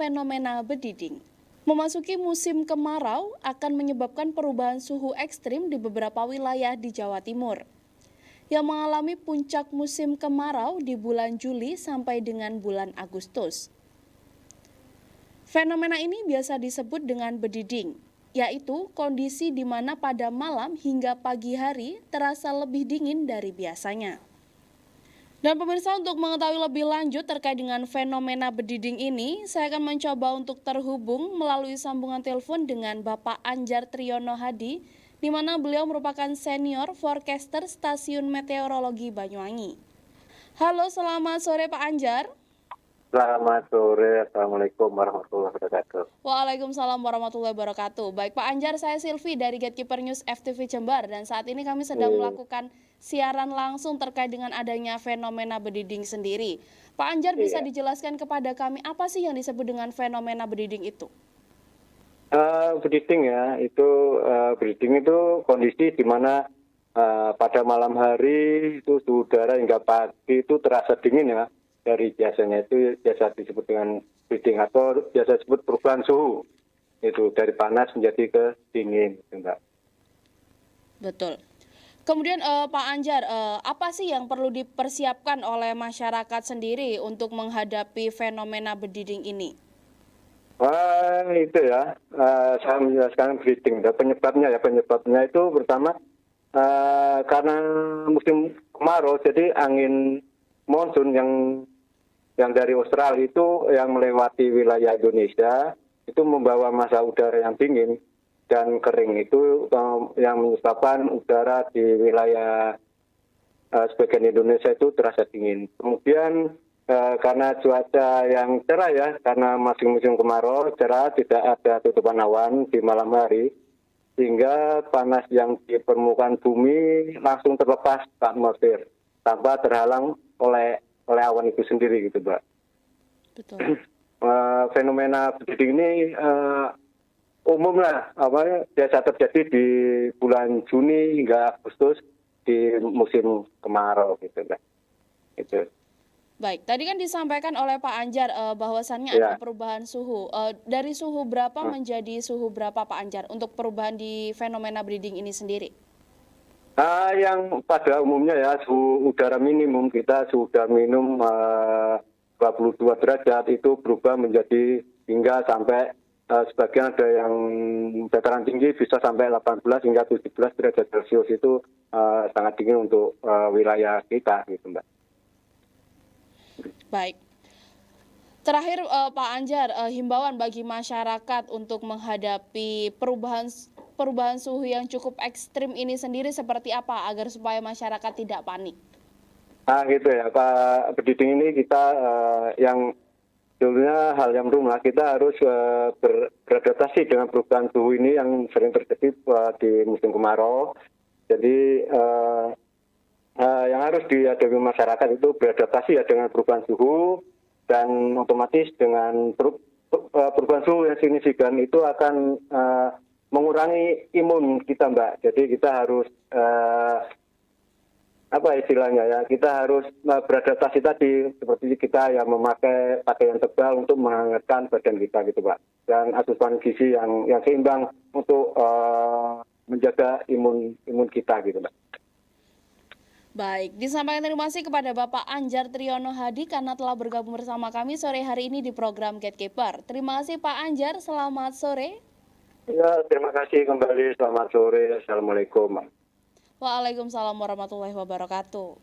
fenomena bediding. Memasuki musim kemarau akan menyebabkan perubahan suhu ekstrim di beberapa wilayah di Jawa Timur, yang mengalami puncak musim kemarau di bulan Juli sampai dengan bulan Agustus. Fenomena ini biasa disebut dengan bediding, yaitu kondisi di mana pada malam hingga pagi hari terasa lebih dingin dari biasanya. Dan pemirsa, untuk mengetahui lebih lanjut terkait dengan fenomena bediding ini, saya akan mencoba untuk terhubung melalui sambungan telepon dengan Bapak Anjar Triyono Hadi, di mana beliau merupakan senior forecaster Stasiun Meteorologi Banyuwangi. Halo, selamat sore Pak Anjar. Selamat sore, Assalamualaikum warahmatullahi wabarakatuh. Waalaikumsalam warahmatullahi wabarakatuh. Baik Pak Anjar, saya Silvi dari Gatekeeper News FTV Jember, dan saat ini kami sedang melakukan siaran langsung terkait dengan adanya fenomena bediding sendiri. Pak Anjar, bisa dijelaskan kepada kami apa sih yang disebut dengan fenomena bediding itu? Bediding ya, bediding itu kondisi di mana pada malam hari itu suhu udara hingga pagi itu terasa dingin ya. Dari biasanya itu biasa disebut dengan bediding atau biasa disebut perubahan suhu. Itu dari panas menjadi ke dingin, Mbak. Betul. Kemudian Pak Anjar, apa sih yang perlu dipersiapkan oleh masyarakat sendiri untuk menghadapi fenomena bediding ini? Itu ya, saya menjelaskan bediding. Penyebabnya itu pertama karena musim kemarau, jadi angin monsun yang dari Australia itu yang melewati wilayah Indonesia itu membawa massa udara yang dingin dan kering itu yang menyebabkan udara di wilayah sebagian Indonesia itu terasa dingin. Kemudian karena cuaca yang cerah ya, karena masih musim kemarau, cerah, tidak ada tutupan awan di malam hari, sehingga panas yang di permukaan bumi langsung terlepas ke atmosfer tanpa terhalang oleh awan itu sendiri gitu, Mbak. Betul. Fenomena bediding ini umum lah, biasa terjadi di bulan Juni hingga Agustus di musim kemarau gitu, Mbak. Itu. Baik, tadi kan disampaikan oleh Pak Anjar bahwasannya ada perubahan suhu. Dari suhu berapa menjadi suhu berapa Pak Anjar untuk perubahan di fenomena bediding ini sendiri? Yang pada umumnya ya, suhu udara minimum kita sudah minum 22 derajat itu berubah menjadi hingga sampai sebagian ada yang dataran tinggi bisa sampai 18 hingga 17 derajat Celcius itu sangat dingin untuk wilayah kita gitu, Mbak. Baik. Terakhir Pak Anjar, himbauan bagi masyarakat untuk menghadapi perubahan suhu yang cukup ekstrim ini sendiri seperti apa agar supaya masyarakat tidak panik? Gitu ya, Pak bediding ini kita yang sebetulnya hal yang rumah, kita harus beradaptasi dengan perubahan suhu ini yang sering terjadi di musim kemarau. Jadi yang harus dihadapi masyarakat itu beradaptasi ya dengan perubahan suhu, dan otomatis dengan perubahan suhu yang signifikan itu akan mengurangi imun kita, Mbak. Jadi kita harus kita harus beradaptasi tadi, seperti kita yang memakai pakaian tebal untuk menghangatkan badan kita gitu, Pak. Dan asupan gizi yang seimbang untuk menjaga imun kita gitu, Mbak. Baik, disampaikan terima kasih kepada Bapak Anjar Triyono Hadi karena telah bergabung bersama kami sore hari ini di program Gatekeeper. Terima kasih Pak Anjar, selamat sore. Ya, terima kasih kembali, selamat sore, Assalamualaikum. Waalaikumsalam warahmatullahi wabarakatuh.